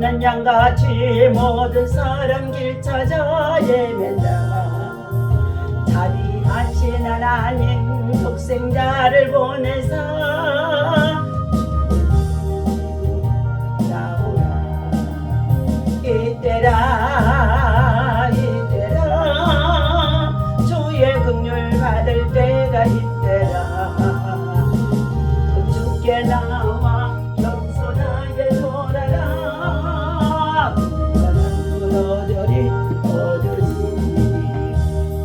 난 양같이 모든 사람 길 찾아 헤맨다. 자비하신 하나님 독생자를 보내사 나오라. 이때라 이때라 주의 긍휼 받을 때가 이때라. 주께 나와 겸손하게 돌아라. 너들이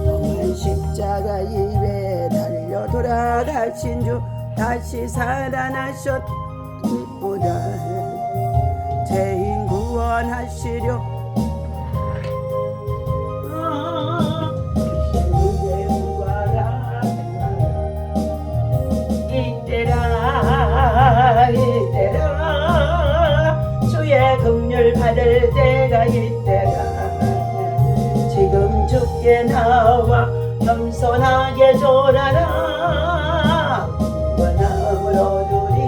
험한 십자가 입에 달려 돌아가신 주 다시 살아나셨구나. 죄인 구원하시려 이때라 주의 긍휼 받을 때가 이때라. 지금 주께 나와 겸손하게 졸아라. 원함을 얻으리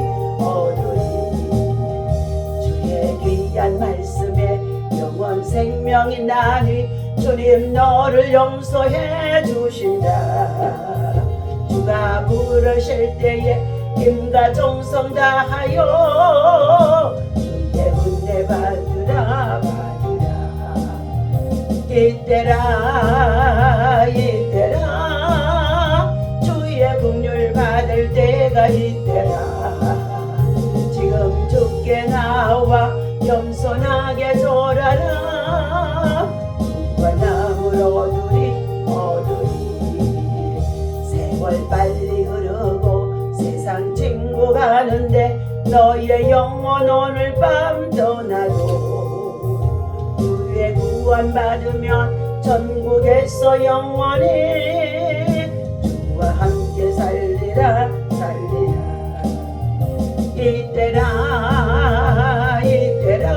주의 귀한 말씀에 영원 생명이 나니 주님 너를 용서해 주신다. 주가 부르실 때에 힘과 정성 다하여 주의 은혜 받으라 받으라. 이때라 이때라 주의 긍휼 받을 때가 이때라. 지금 주께 나와 겸손하게 졸아라. 원함을 얻으리 세월 빨리 흐르고 세상 친구 가는데 너의 영혼 오늘 밤 떠나도 주의 구원 받으면 천국에서 영원히 주와 함께 살리라 살리라. 이때라 이때라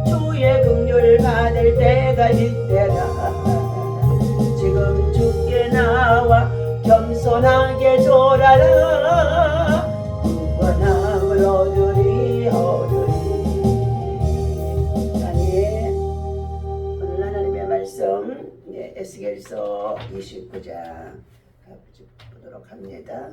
주의 긍휼 받을 때가 이때라. 지금 주께 나와 겸손하게 졸아라. 구원함을 얻으리 아니 오늘 하나님의 말씀 에스겔서 29장 보도록 합니다.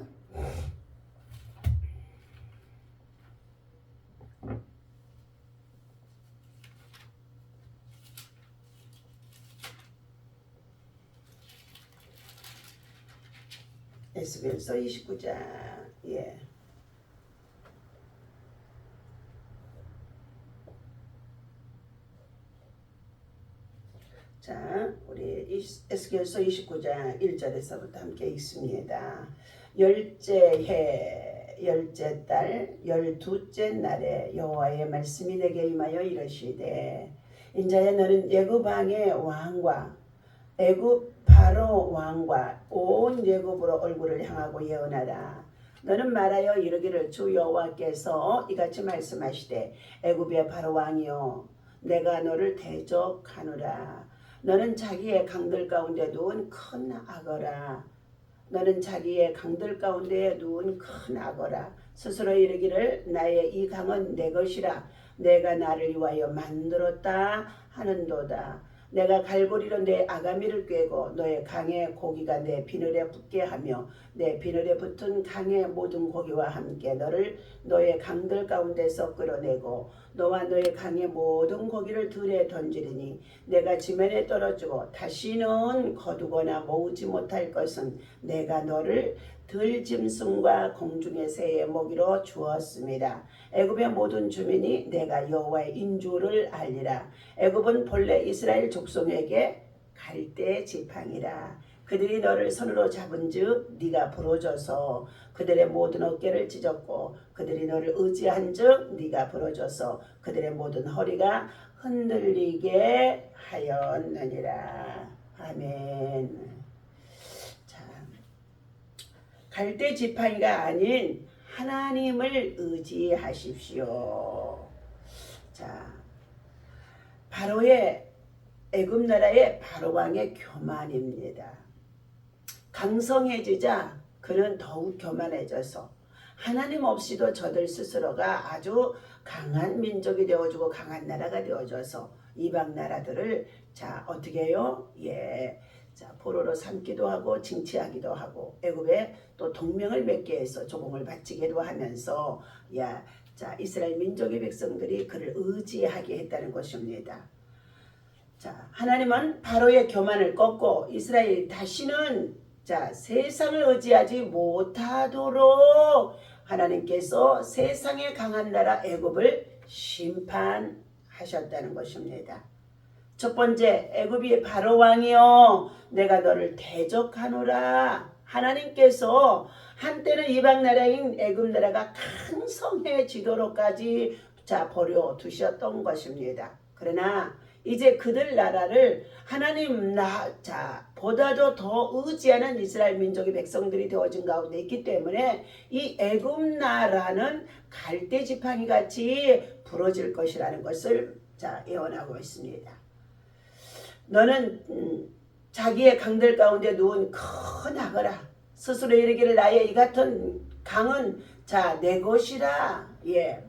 에스겔서 29장 자, 우리 에스겔서 29장 1절에서부터 함께 읽습니다. 열째 해 열째 달 12째 날에 여호와의 말씀이 내게 임하여 이르시되 인자야 너는 애굽 왕의 왕과 애굽 바로 왕과 온 애굽으로 얼굴을 향하고 예언하라. 너는 말하여 이르기를 주 여호와께서 이같이 말씀하시되 애굽의 바로 왕이여 내가 너를 대적하노라. 너는 자기의 강들 가운데 누운 큰 악어라. 너는 자기의 강들 가운데 누운 큰 악어라. 스스로 이르기를 나의 이 강은 내 것이라. 내가 나를 위하여 만들었다 하는도다. 내가 갈고리로 내 아가미를 꿰고 너의 강의 고기가 내 비늘에 붙게 하며 내 비늘에 붙은 강의 모든 고기와 함께 너를 너의 강들 가운데서 끌어내고 너와 너의 강의 모든 고기를 들에 던지리니 내가 지면에 떨어지고 다시는 거두거나 모으지 못할 것은 내가 너를 들짐승과 공중의 새의 먹이로 주었습니다. 애굽의 모든 주민이 내가 여호와의 인주를 알리라. 애굽은 본래 이스라엘 족속에게 갈대 지팡이라. 그들이 너를 손으로 잡은즉 네가 부러져서 그들의 모든 어깨를 찢었고 그들이 너를 의지한즉 네가 부러져서 그들의 모든 허리가 흔들리게 하였느니라. 아멘. 자, 갈대 지팡이가 아닌 하나님을 의지하십시오. 자, 바로의 애굽 나라의 바로 왕의 교만입니다. 강성해지자 그는 더욱 교만해져서 하나님 없이도 저들 스스로가 아주 강한 민족이 되어주고 강한 나라가 되어줘서 이방 나라들을 자 어떻게 해요? 예, 자 포로로 삼기도 하고 징치하기도 하고 애굽에 또 동맹을 맺게 해서 조공을 바치기도 하면서 자 이스라엘 민족의 백성들이 그를 의지하게 했다는 것입니다. 자 하나님은 바로의 교만을 꺾고 이스라엘이 다시는 자 세상을 의지하지 못하도록 하나님께서 세상의 강한 나라 애굽을 심판하셨다는 것입니다. 첫 번째 애굽이 바로 왕이여 내가 너를 대적하노라. 하나님께서 한때는 이방 나라인 애굽 나라가 강성해지도록까지 자 버려두셨던 것입니다. 그러나 이제 그들 나라를 하나님 보다도 더 의지하는 이스라엘 민족의 백성들이 되어진 가운데 있기 때문에 이 애굽 나라는 갈대 지팡이 같이 부러질 것이라는 것을 자 예언하고 있습니다. 너는 자기의 강들 가운데 누운 큰 악어라. 스스로 이르기를 나의 이 같은 강은 자 내 것이라. 예.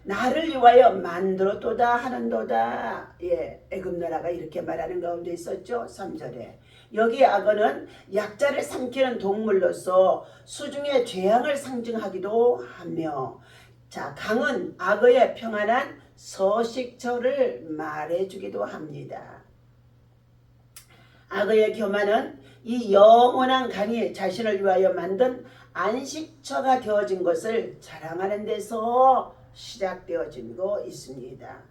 나를 위하여 만들었도다 하는도다. 예, 애굽 나라가 이렇게 말하는 가운데 있었죠. 3절에 여기 악어는 약자를 삼키는 동물로서 수중의 죄악을 상징하기도 하며 자 강은 악어의 평안한 서식처를 말해주기도 합니다. 악어의 교만은 이 영원한 강이 자신을 위하여 만든 안식처가 되어진 것을 자랑하는 데서 시작되어지고 있습니다.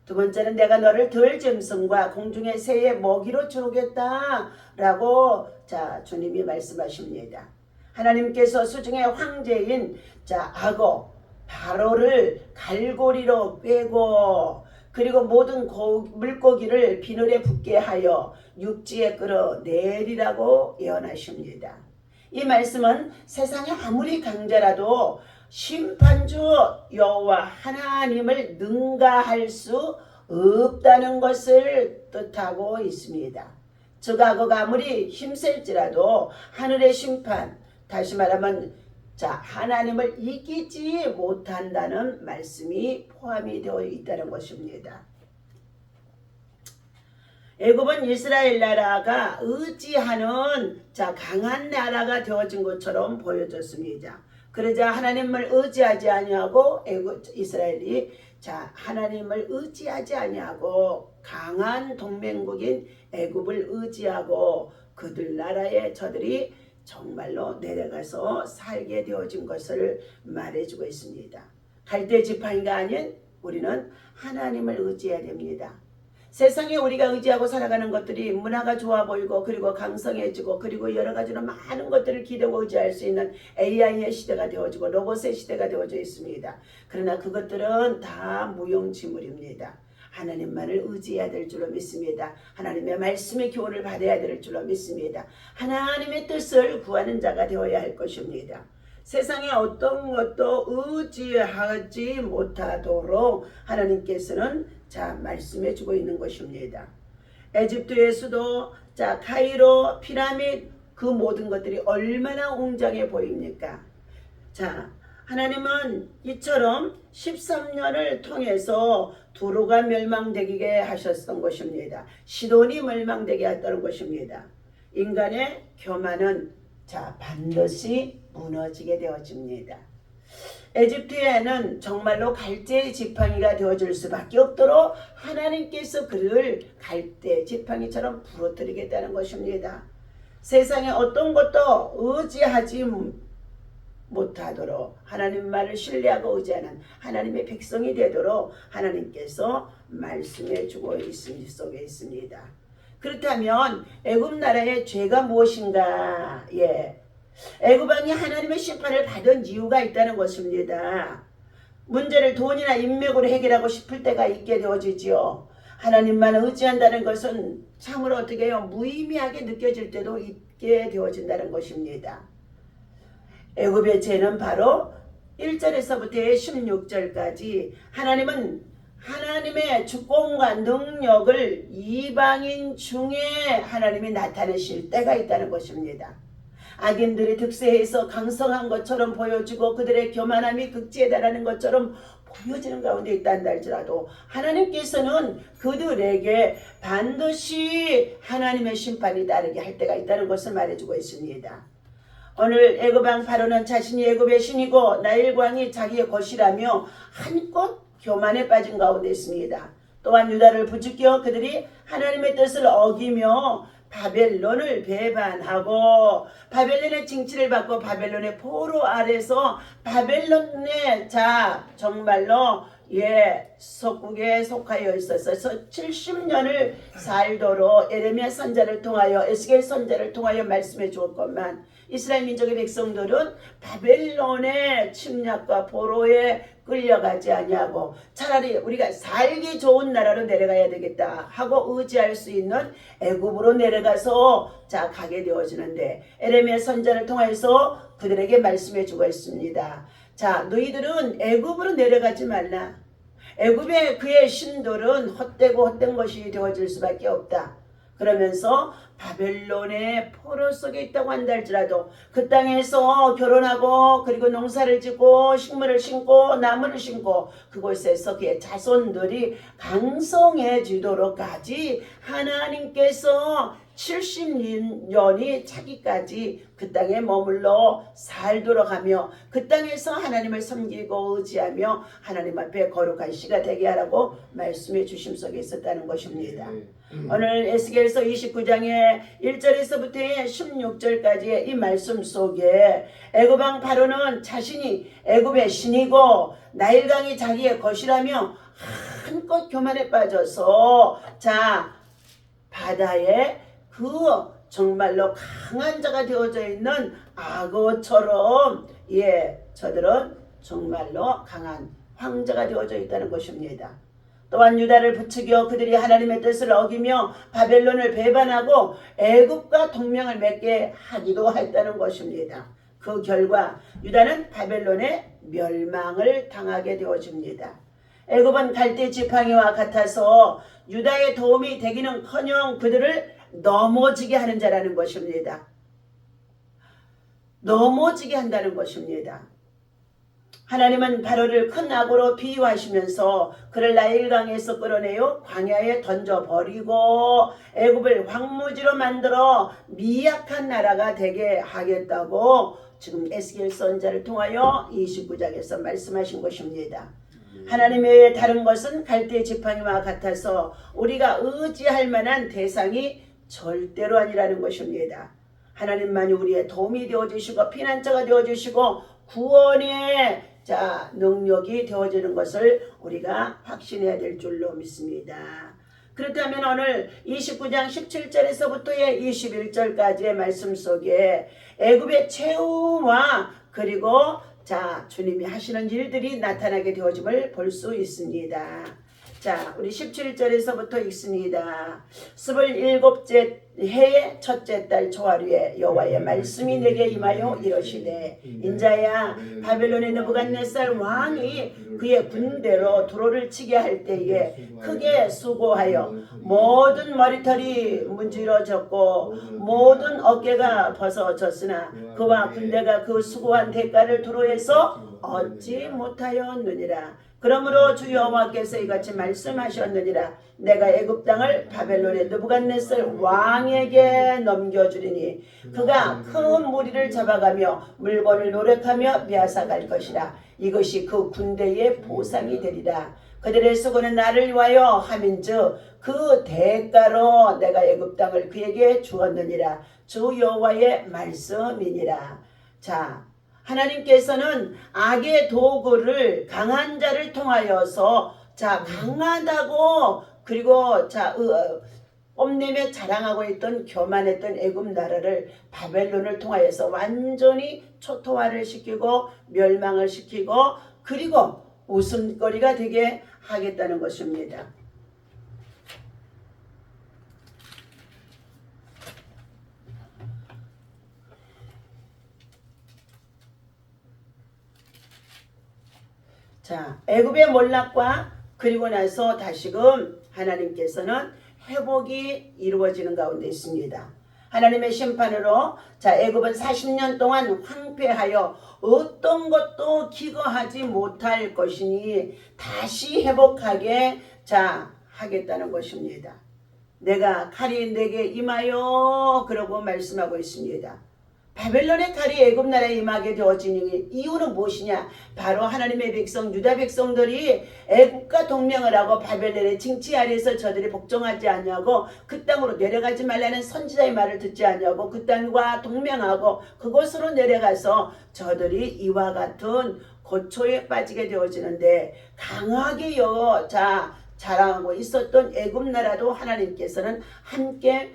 두 번째는 내가 너를 들짐승과 공중의 새의 먹이로 주겠다 라고 자 주님이 말씀하십니다. 하나님께서 수중의 황제인 자 악어 바로를 갈고리로 꿰고 그리고 모든 물고기를 비늘에 붙게 하여 육지에 끌어내리라고 예언하십니다. 이 말씀은 세상에 아무리 강자라도 심판주 여호와 하나님을 능가할 수 없다는 것을 뜻하고 있습니다. 즉 악어가 아무리 힘셀지라도 하늘의 심판, 다시 말하면 자 하나님을 이기지 못한다는 말씀이 포함이 되어 있다는 것입니다. 애굽은 이스라엘 나라가 의지하는 자 강한 나라가 되어진 것처럼 보여졌습니다. 그러자 하나님을 의지하지 아니하고 이스라엘이 자 하나님을 의지하지 아니하고 강한 동맹국인 애굽을 의지하고 그들 나라에 저들이 정말로 내려가서 살게 되어진 것을 말해주고 있습니다. 갈대 지팡이가 아닌 우리는 하나님을 의지해야 됩니다. 세상에 우리가 의지하고 살아가는 것들이 문화가 좋아 보이고 그리고 강성해지고 그리고 여러 가지로 많은 것들을 기대고 의지할 수 있는 AI의 시대가 되어지고 로봇의 시대가 되어져 있습니다. 그러나 그것들은 다 무용지물입니다. 하나님만을 의지해야 될 줄로 믿습니다. 하나님의 말씀의 교훈을 받아야 될 줄로 믿습니다. 하나님의 뜻을 구하는 자가 되어야 할 것입니다. 세상에 어떤 것도 의지하지 못하도록 하나님께서는 자 말씀해 주고 있는 것입니다. 에집트의 수도 자 카이로 피라밋 그 모든 것들이 얼마나 웅장해 보입니까? 자 하나님은 이처럼 13년을 통해서 두로가 멸망되게 하셨던 것입니다. 시돈이 멸망되게 했다는 것입니다. 인간의 교만은 자 반드시 무너지게 되어집니다. 에집트에는 정말로 갈대 지팡이가 되어줄 수밖에 없도록 하나님께서 그를 갈대 지팡이처럼 부러뜨리겠다는 것입니다. 세상에 어떤 것도 의지하지 못하도록 하나님만을 신뢰하고 의지하는 하나님의 백성이 되도록 하나님께서 말씀해 주고 있음 속에 있습니다. 그렇다면 애굽 나라의 죄가 무엇인가? 예, 애굽 왕이 하나님의 심판을 받은 이유가 있다는 것입니다. 문제를 돈이나 인맥으로 해결하고 싶을 때가 있게 되어지지요. 하나님만 의지한다는 것은 참으로 어떻게 해요? 무의미하게 느껴질 때도 있게 되어진다는 것입니다. 애굽의 죄는 바로 1절에서부터 16절까지 하나님은 하나님의 주권과 능력을 이방인 중에 하나님이 나타내실 때가 있다는 것입니다. 악인들이 득세해서 강성한 것처럼 보여지고 그들의 교만함이 극지에 달하는 것처럼 보여지는 가운데 있단다 할지라도 하나님께서는 그들에게 반드시 하나님의 심판이 따르게 할 때가 있다는 것을 말해주고 있습니다. 오늘 애굽 왕 바로는 자신이 애굽의 신이고 나일광이 자기의 것이라며 한껏 교만에 빠진 가운데 있습니다. 또한 유다를 부추겨 그들이 하나님의 뜻을 어기며 바벨론을 배반하고 바벨론의 징치를 받고 바벨론의 포로 아래서 바벨론의 정말로 속국에 속하여 있어서 70년을 살도록 예레미야 선지자를 통하여 에스겔 선지자를 통하여 말씀해 주었건만 이스라엘 민족의 백성들은 바벨론의 침략과 포로에 끌려가지 아니하고 차라리 우리가 살기 좋은 나라로 내려가야 되겠다 하고 의지할 수 있는 애굽으로 내려가서 가게 되어지는데 예레미야 선지자를 통해서 그들에게 말씀해 주고 있습니다. 너희들은 애굽으로 내려가지 말라. 애굽의 그의 신들은 헛되고 헛된 것이 되어질 수밖에 없다. 그러면서 바벨론의 포로 속에 있다고 한다 할지라도 그 땅에서 결혼하고 그리고 농사를 짓고 식물을 심고 나무를 심고 그곳에서 그의 자손들이 강성해지도록까지 하나님께서 70년이 차기까지 그 땅에 머물러 살도록 하며 그 땅에서 하나님을 섬기고 의지하며 하나님 앞에 거룩한 시가 되게 하라고 말씀해 주심 속에 있었다는 것입니다. 오늘 에스겔서 29장의 1절에서부터 16절까지의 이 말씀 속에 애굽 왕 바로는 자신이 애굽의 신이고 나일강이 자기의 것이라며 한껏 교만에 빠져서 바다에 정말로 강한 자가 되어져 있는 악어처럼 저들은 정말로 강한 황제가 되어져 있다는 것입니다. 또한 유다를 부추겨 그들이 하나님의 뜻을 어기며 바벨론을 배반하고 애굽과 동맹을 맺게 하기도 했다는 것입니다. 그 결과 유다는 바벨론의 멸망을 당하게 되어집니다. 애굽은 갈대 지팡이와 같아서 유다의 도움이 되기는커녕 그들을 넘어지게 하는 자라는 것입니다. 넘어지게 한다는 것입니다. 하나님은 바로를 큰 악으로 비유하시면서 그를 나일강에서 끌어내어 광야에 던져버리고 애굽을 황무지로 만들어 미약한 나라가 되게 하겠다고 지금 에스겔 선지자를 통하여 29장에서 말씀하신 것입니다. 하나님 외에 다른 것은 갈대 지팡이와 같아서 우리가 의지할 만한 대상이 절대로 아니라는 것입니다. 하나님만이 우리의 도움이 되어주시고 피난처가 되어주시고 구원의 능력이 되어지는 것을 우리가 확신해야 될 줄로 믿습니다. 그렇다면 오늘 29장 17절에서부터의 21절까지의 말씀 속에 애굽의 최후와 그리고 주님이 하시는 일들이 나타나게 되어짐을 볼 수 있습니다. 우리 17절에서부터 읽습니다. 27째 해의 첫째 달 초하루에 여호와의 말씀이 내게 임하여 이르시되 인자야 바벨론의 느부갓네살 왕이 그의 군대로 도로를 치게 할 때에 크게 수고하여 모든 머리털이 문지러졌고 모든 어깨가 벗어졌으나 그와 군대가 그 수고한 대가를 도로에서 얻지 못하였느니라. 그러므로 주 여호와께서 이같이 말씀하셨느니라. 내가 애굽 땅을 바벨론의 느부갓네살 왕에게 넘겨주리니 그가 큰 무리를 잡아가며 물건을 노력하며 빼앗아갈 것이라. 이것이 그 군대의 보상이 되리라. 그들의 수고는 나를 위하여 함인즉 그 대가로 내가 애굽 땅을 그에게 주었느니라. 주 여호와의 말씀이니라. 하나님께서는 악의 도구를 강한 자를 통하여서 강하다고 그리고 뽐내며 자랑하고 있던 교만했던 애굽 나라를 바벨론을 통하여서 완전히 초토화를 시키고 멸망을 시키고 그리고 웃음거리가 되게 하겠다는 것입니다. 애굽의 몰락과 그리고 나서 다시금 하나님께서는 회복이 이루어지는 가운데 있습니다. 하나님의 심판으로 자 애굽은 40년 동안 황폐하여 어떤 것도 기거하지 못할 것이니 다시 회복하게 자 하겠다는 것입니다. 내가 칼이 내게 임하여 그러고 말씀하고 있습니다. 바벨론의 칼이 애굽 나라에 임하게 되어지니 이유는 무엇이냐? 바로 하나님의 백성 유다 백성들이 애굽과 동맹을 하고 바벨론의 징치 아래에서 저들이 복종하지 아니하고 그 땅으로 내려가지 말라는 선지자의 말을 듣지 아니하고 그 땅과 동맹하고 그곳으로 내려가서 저들이 이와 같은 고초에 빠지게 되어지는데 강하게 자랑하고 있었던 애굽 나라도 하나님께서는 함께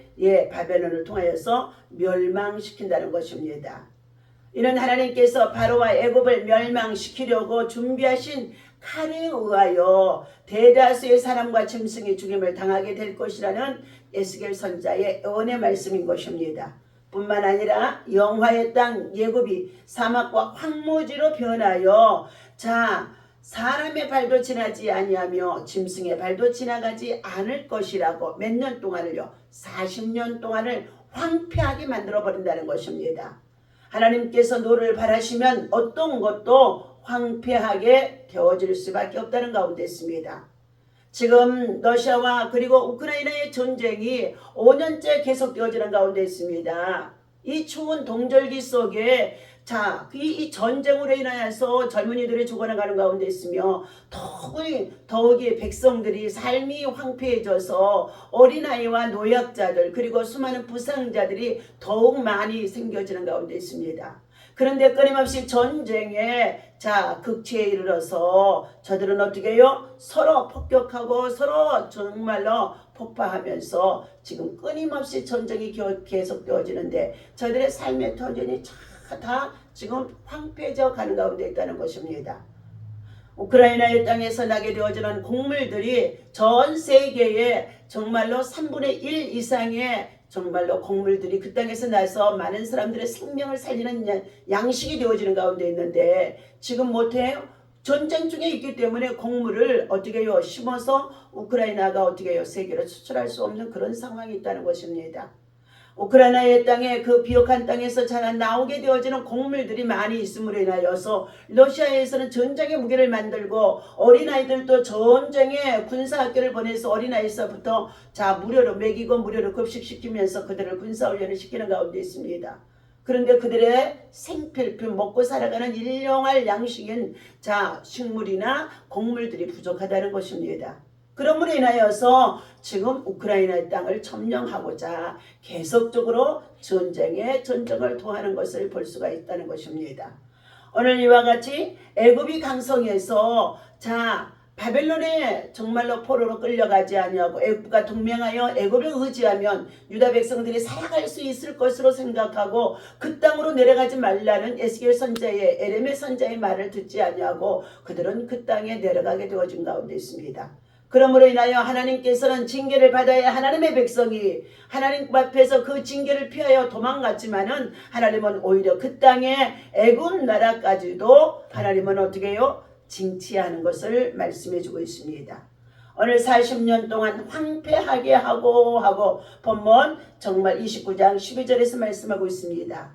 바벨론을 통하여서 멸망시킨다는 것입니다. 이는 하나님께서 바로와 애굽을 멸망시키려고 준비하신 칼에 의하여 대다수의 사람과 짐승이 죽임을 당하게 될 것이라는 에스겔 선지자의 예언의 말씀인 것입니다. 뿐만 아니라 영화의 땅 애굽이 사막과 황무지로 변하여 사람의 발도 지나지 아니하며 짐승의 발도 지나가지 않을 것이라고 몇 년 동안을요 40년 동안을 황폐하게 만들어 버린다는 것입니다. 하나님께서 노를 바라시면 어떤 것도 황폐하게 되어질 수밖에 없다는 가운데 있습니다. 지금 러시아와 그리고 우크라이나의 전쟁이 5년째 계속되어지는 가운데 있습니다. 이 추운 동절기 속에 이 전쟁으로 인하여서 젊은이들이 죽어나가는 가운데 있으며 더욱이 백성들이 삶이 황폐해져서 어린아이와 노약자들 그리고 수많은 부상자들이 더욱 많이 생겨지는 가운데 있습니다. 그런데 끊임없이 전쟁에 극치에 이르러서 저들은 어떻게 해요? 서로 폭격하고 서로 정말로 폭파하면서 지금 끊임없이 전쟁이 계속되어지는데 저들의 삶의 터전이 다 지금 황폐해져 가는 가운데 있다는 것입니다. 우크라이나의 땅에서 나게 되어지는 곡물들이 전 세계에 정말로 3분의 1 이상의 정말로 곡물들이 그 땅에서 나서 많은 사람들의 생명을 살리는 양식이 되어지는 가운데 있는데 지금 못해요? 전쟁 중에 있기 때문에 곡물을 어떻게 해요? 심어서 우크라이나가 어떻게 해요? 세계로 수출할 수 없는 그런 상황이 있다는 것입니다. 우크라이나의 땅에 그 비옥한 땅에서 자라 나오게 되어지는 곡물들이 많이 있음으로 인하여서 러시아에서는 전쟁의 무기를 만들고 어린아이들도 전쟁에 군사학교를 보내서 어린아이서부터 무료로 먹이고 무료로 급식시키면서 그들을 군사훈련을 시키는 가운데 있습니다. 그런데 그들의 생필품 먹고 살아가는 일용할 양식인 식물이나 곡물들이 부족하다는 것입니다. 그러므로 인하여서 지금 우크라이나의 땅을 점령하고자 계속적으로 전쟁을 토하는 것을 볼 수가 있다는 것입니다. 오늘 이와 같이 애굽이 강성해서 바벨론에 정말로 포로로 끌려가지 아니하고 애굽과 동맹하여 애굽을 의지하면 유다 백성들이 살아갈 수 있을 것으로 생각하고 그 땅으로 내려가지 말라는 에스겔 선지자의 에레미야 선지자의 말을 듣지 아니하고 그들은 그 땅에 내려가게 되어진 가운데 있습니다. 그러므로 인하여 하나님께서는 징계를 받아야 하나님의 백성이 하나님 앞에서 그 징계를 피하여 도망갔지만은 하나님은 오히려 그 땅에 애굽 나라까지도 하나님은 어떻게 해요? 징치하는 것을 말씀해 주고 있습니다. 오늘 40년 동안 황폐하게 하고 본문 정말 29장 12절에서 말씀하고 있습니다.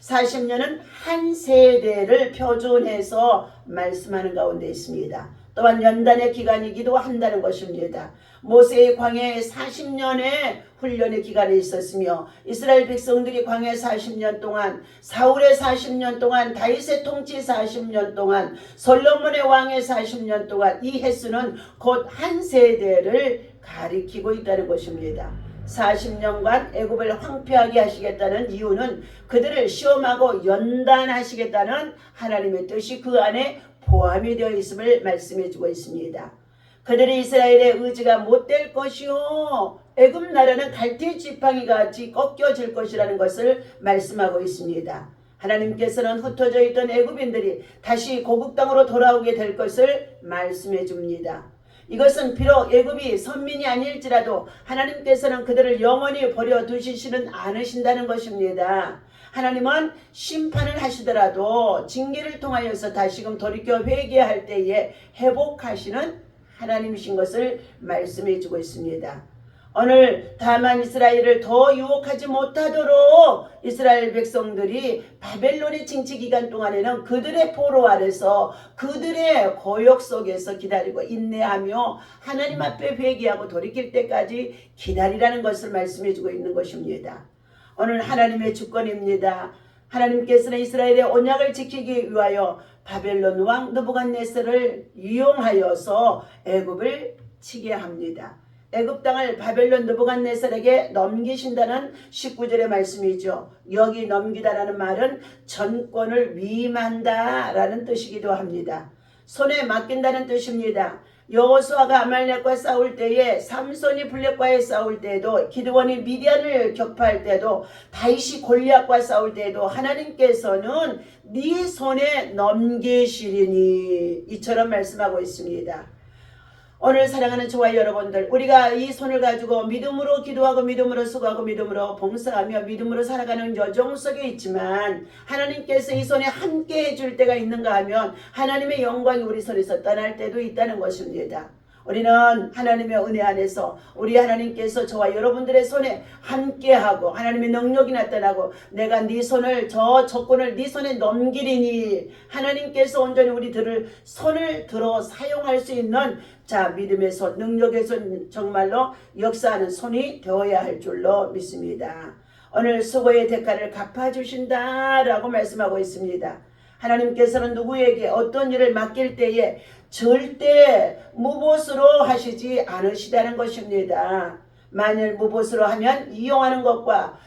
40년은 한 세대를 표준해서 말씀하는 가운데 있습니다. 또한 연단의 기간이기도 한다는 것입니다. 모세의 광야에 40년의 훈련의 기간이 있었으며 이스라엘 백성들이 광야 40년 동안 사울의 40년 동안 다윗의 통치 40년 동안 솔로몬의 왕의 40년 동안 이 횟수는 곧 한 세대를 가리키고 있다는 것입니다. 40년간 애굽을 황폐하게 하시겠다는 이유는 그들을 시험하고 연단하시겠다는 하나님의 뜻이 그 안에 포함이 되어 있음을 말씀해 주고 있습니다. 그들이 이스라엘의 의지가 못될 것이요 애굽 나라는 갈대 지팡이 같이 꺾여질 것이라는 것을 말씀하고 있습니다. 하나님께서는 흩어져 있던 애굽인들이 다시 고국 땅으로 돌아오게 될 것을 말씀해 줍니다. 이것은 비록 애굽이 선민이 아닐지라도 하나님께서는 그들을 영원히 버려두시지는 않으신다는 것입니다. 하나님은 심판을 하시더라도 징계를 통하여서 다시금 돌이켜 회개할 때에 회복하시는 하나님이신 것을 말씀해 주고 있습니다. 오늘 다만 이스라엘을 더 유혹하지 못하도록 이스라엘 백성들이 바벨론의 징치 기간 동안에는 그들의 포로 아래서 그들의 고역 속에서 기다리고 인내하며 하나님 앞에 회개하고 돌이킬 때까지 기다리라는 것을 말씀해주고 있는 것입니다. 오늘 하나님의 주권입니다. 하나님께서는 이스라엘의 언약을 지키기 위하여 바벨론 왕 느부갓네살을 이용하여서 애굽을 치게 합니다. 애굽 땅을 바벨론 느부갓네살에게 넘기신다는 19절의 말씀이죠. 여기 넘기다라는 말은 전권을 위임한다라는 뜻이기도 합니다. 손에 맡긴다는 뜻입니다. 여호수아가 아말렉과 싸울 때에, 삼손이 블렙과의 싸울 때에도, 기드온이 미디안을 격파할 때도, 다윗이 골리앗과 싸울 때에도 하나님께서는 네 손에 넘기시리니 이처럼 말씀하고 있습니다. 오늘 사랑하는 저와 여러분들, 우리가 이 손을 가지고 믿음으로 기도하고 믿음으로 수고하고 믿음으로 봉사하며 믿음으로 살아가는 여정 속에 있지만 하나님께서 이 손에 함께 해줄 때가 있는가 하면 하나님의 영광이 우리 손에서 떠날 때도 있다는 것입니다. 우리는 하나님의 은혜 안에서 우리 하나님께서 저와 여러분들의 손에 함께하고 하나님의 능력이 나타나고 내가 네 손을 저 적군을 네 손에 넘기리니 하나님께서 온전히 우리들을 손을 들어 사용할 수 있는 믿음의 손, 능력의 손, 정말로 역사하는 손이 되어야 할 줄로 믿습니다. 오늘 수고의 대가를 갚아주신다라고 말씀하고 있습니다. 하나님께서는 누구에게 어떤 일을 맡길 때에 절대 무보수로 하시지 않으시다는 것입니다. 만일 무보수로 하면 이용하는 것과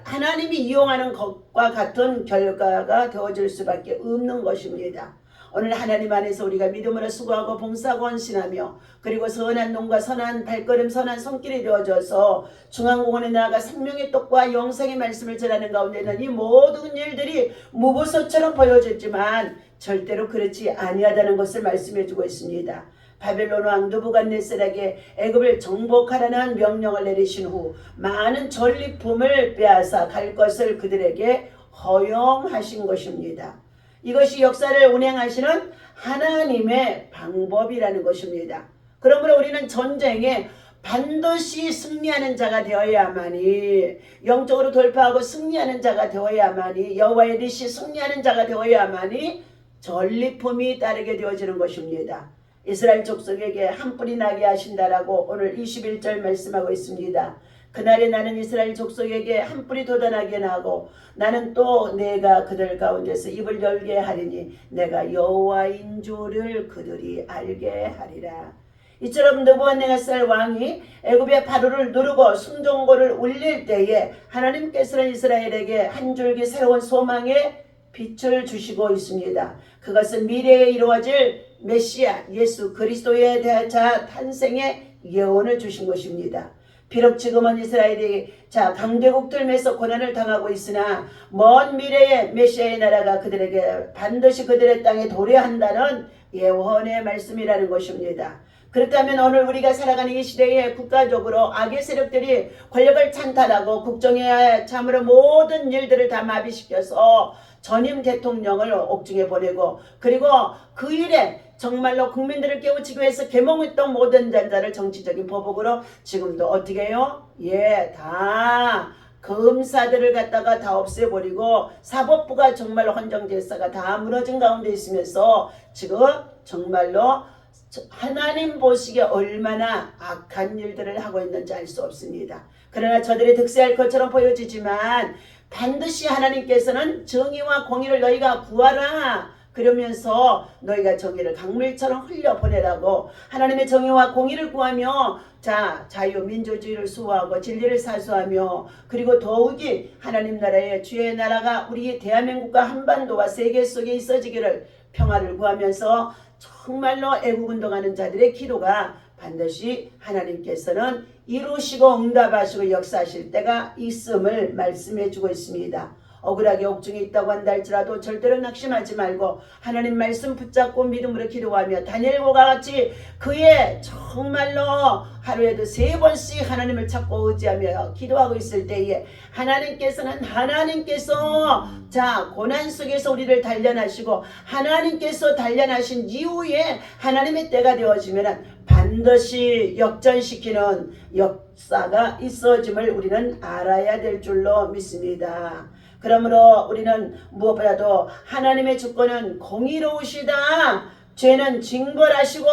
하나님이 이용하는 것과 같은 결과가 되어질 수밖에 없는 것입니다. 오늘 하나님 안에서 우리가 믿음으로 수고하고 봉사하고 헌신하며 그리고 선한 눈과 선한 발걸음 선한 손길이 되어져서 중앙공원에 나아가 생명의 떡과 영생의 말씀을 전하는 가운데는 이 모든 일들이 무보수처럼 보여졌지만 절대로 그렇지 아니하다는 것을 말씀해주고 있습니다. 바벨론 왕 느부갓네살에게 애굽을 정복하라는 명령을 내리신 후 많은 전리품을 빼앗아 갈 것을 그들에게 허용하신 것입니다. 이것이 역사를 운행하시는 하나님의 방법이라는 것입니다. 그러므로 우리는 전쟁에 반드시 승리하는 자가 되어야만이, 영적으로 돌파하고 승리하는 자가 되어야만이, 여호와의 릿이 승리하는 자가 되어야만이 전리품이 따르게 되어지는 것입니다. 이스라엘 족속에게 한 뿔이 나게 하신다라고 오늘 21절 말씀하고 있습니다. 그날에 나는 이스라엘 족속에게 한 뿔이 돋아나게 나고 나는 또 내가 그들 가운데서 입을 열게 하리니 내가 여호와인 줄을 그들이 알게 하리라. 이처럼 느부갓네살 왕이 애굽의 바로를 누르고 순종고를 울릴 때에 하나님께서는 이스라엘에게 한 줄기 새로운 소망의 빛을 주시고 있습니다. 그것은 미래에 이루어질 메시아 예수 그리스도의 대자 탄생의 예언을 주신 것입니다. 비록 지금은 이스라엘이 강대국 들면서 고난을 당하고 있으나 먼 미래에 메시아의 나라가 그들에게 반드시 그들의 땅에 도래한다는 예언의 말씀이라는 것입니다. 그렇다면 오늘 우리가 살아가는 이 시대에 국가적으로 악의 세력들이 권력을 찬탈하고 국정에 참으로 모든 일들을 다 마비시켜서 전임 대통령을 옥중에 보내고 그리고 그 일에 정말로 국민들을 깨우치기 위해서 계몽했던 모든 잔자를 정치적인 보복으로 지금도 어떻게 해요? 다 검사들을 갖다가 다 없애버리고 사법부가 정말로 헌정질서가 다 무너진 가운데 있으면서 지금 정말로 하나님 보시기에 얼마나 악한 일들을 하고 있는지 알 수 없습니다. 그러나 저들이 득세할 것처럼 보여지지만 반드시 하나님께서는 정의와 공의를 너희가 구하라. 그러면서 너희가 정의를 강물처럼 흘려보내라고 하나님의 정의와 공의를 구하며 자유민주주의를 수호하고 진리를 사수하며 그리고 더욱이 하나님 나라의 주의 나라가 우리 대한민국과 한반도와 세계 속에 있어지기를 평화를 구하면서 정말로 애국운동하는 자들의 기도가 반드시 하나님께서는 이루시고 응답하시고 역사하실 때가 있음을 말씀해 주고 있습니다. 억울하게 옥중에 있다고 한다 할지라도 절대로 낙심하지 말고 하나님 말씀 붙잡고 믿음으로 기도하며 다니엘과 같이 그의 정말로 하루에도 3번씩 하나님을 찾고 의지하며 기도하고 있을 때에 하나님께서 고난 속에서 우리를 단련하시고 하나님께서 단련하신 이후에 하나님의 때가 되어지면 반드시 역전시키는 역사가 있어짐을 우리는 알아야 될 줄로 믿습니다. 그러므로 우리는 무엇보다도 하나님의 주권은 공의로우시다. 죄는 징벌하시고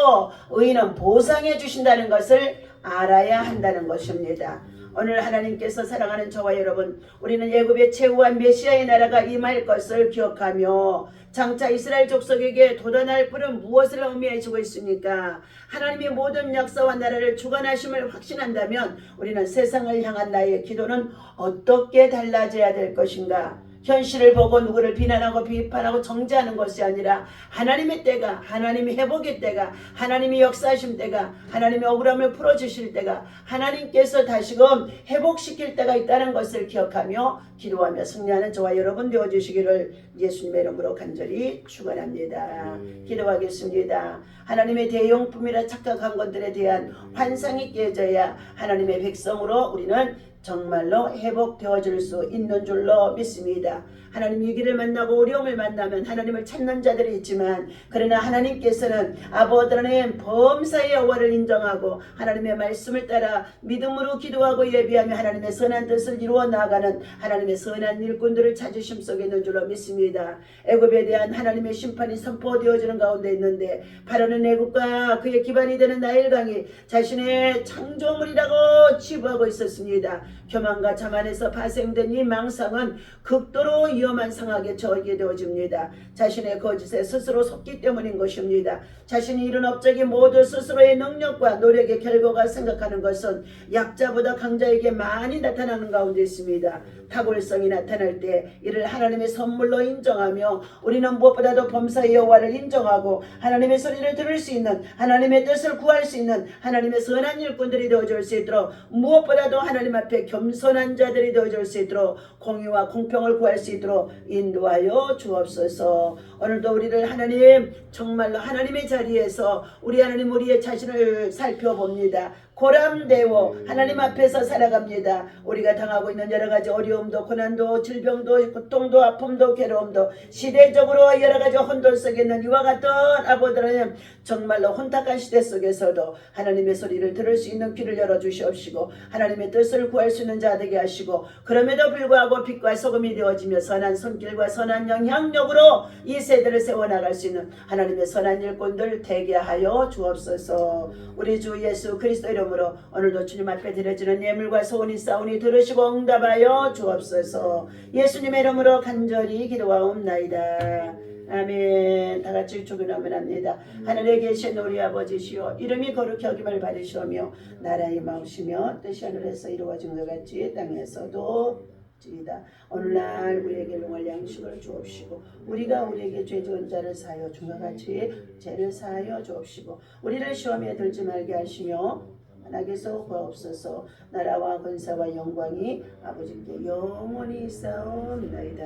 의인은 보상해 주신다는 것을 알아야 한다는 것입니다. 오늘 하나님께서 사랑하는 저와 여러분, 우리는 애굽의 최후한 메시아의 나라가 임할 것을 기억하며 장차 이스라엘 족속에게 도전할 뿔은 무엇을 의미해 주고 있습니까? 하나님의 모든 역사와 나라를 주관하심을 확신한다면 우리는 세상을 향한 나의 기도는 어떻게 달라져야 될 것인가? 현실을 보고 누구를 비난하고 비판하고 정죄하는 것이 아니라 하나님의 때가, 하나님의 회복의 때가, 하나님의 역사하심 때가, 하나님의 억울함을 풀어주실 때가, 하나님께서 다시금 회복시킬 때가 있다는 것을 기억하며 기도하며 승리하는 저와 여러분 되어주시기를 예수님의 이름으로 간절히 축원합니다. 기도하겠습니다. 하나님의 대용품이라 착각한 것들에 대한 환상이 깨져야 하나님의 백성으로 우리는 정말로 회복되어질 수 있는 줄로 믿습니다. 하나님 위기를 만나고 어려움을 만나면 하나님을 찾는 자들이 있지만 그러나 하나님께서는 아버지 하나님 범사의 여호와를 인정하고 하나님의 말씀을 따라 믿음으로 기도하고 예비하며 하나님의 선한 뜻을 이루어 나아가는 하나님의 선한 일꾼들을 찾으심 속에 있는 줄로 믿습니다. 애굽에 대한 하나님의 심판이 선포되어지는 가운데 있는데 바로는 애굽과 그의 기반이 되는 나일강이 자신의 창조물이라고 치부하고 있었습니다. 교만과 자만에서 파생된 이 망상은 극도로 위험한 상황에 처하게 되어집니다. 자신의 거짓에 스스로 속기 때문인 것입니다. 자신이 이룬 업적이 모두 스스로의 능력과 노력의 결과가 생각하는 것은 약자보다 강자에게 많이 나타나는 가운데 있습니다. 탁월성이 나타날 때 이를 하나님의 선물로 인정하며 우리는 무엇보다도 범사의 여호와를 인정하고 하나님의 소리를 들을 수 있는, 하나님의 뜻을 구할 수 있는 하나님의 선한 일꾼들이 되어줄 수 있도록, 무엇보다도 하나님 앞에 겸손한 자들이 되어줄 수 있도록, 공의와 공평을 구할 수 있도록 인도하여 주옵소서. 오늘도 우리를 하나님 정말로 하나님의 자리에서 우리 하나님 우리의 자신을 살펴봅니다. 고람되어 하나님 앞에서 살아갑니다. 우리가 당하고 있는 여러가지 어려움도 고난도 질병도 고통도 아픔도 괴로움도 시대적으로 여러가지 혼돈 속에 있는 이와 같은 아버지는 정말로 혼탁한 시대 속에서도 하나님의 소리를 들을 수 있는 귀를 열어주시옵시고 하나님의 뜻을 구할 수 있는 자 되게 하시고 그럼에도 불구하고 빛과 소금이 되어지며 선한 손길과 선한 영향력으로 이 세대를 세워나갈 수 있는 하나님의 선한 일꾼들 되게 하여 주옵소서. 우리 주 예수 그리스도 이름으로 오늘도 주님 앞에 드려지는 예물과 소원이 싸우니 들으시고 응답하여 주옵소서. 예수님의 이름으로 간절히 기도하옵나이다. 아멘. 다같이 주기도하면 합니다. 하늘에 계신 우리 아버지시여, 이름이 거룩히 여김을 받으시오며 나라의 마으시며 뜻이 하늘에서 이루어진 것 같이 땅에서도 지이다. 오늘날 우리에게 용할 양식을 주옵시고 우리가 우리에게 죄 지은 자를 사하여 준과 같이 죄를 사하여 주옵시고 우리를 시험에 들지 말게 하시며 하나님께서 구하옵소서. 나라와 권세와 영광이 아버지께 영원히 있사옵나이다.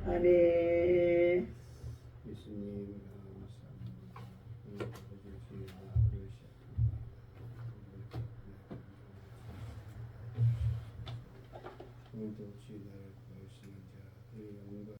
아멘. 예수님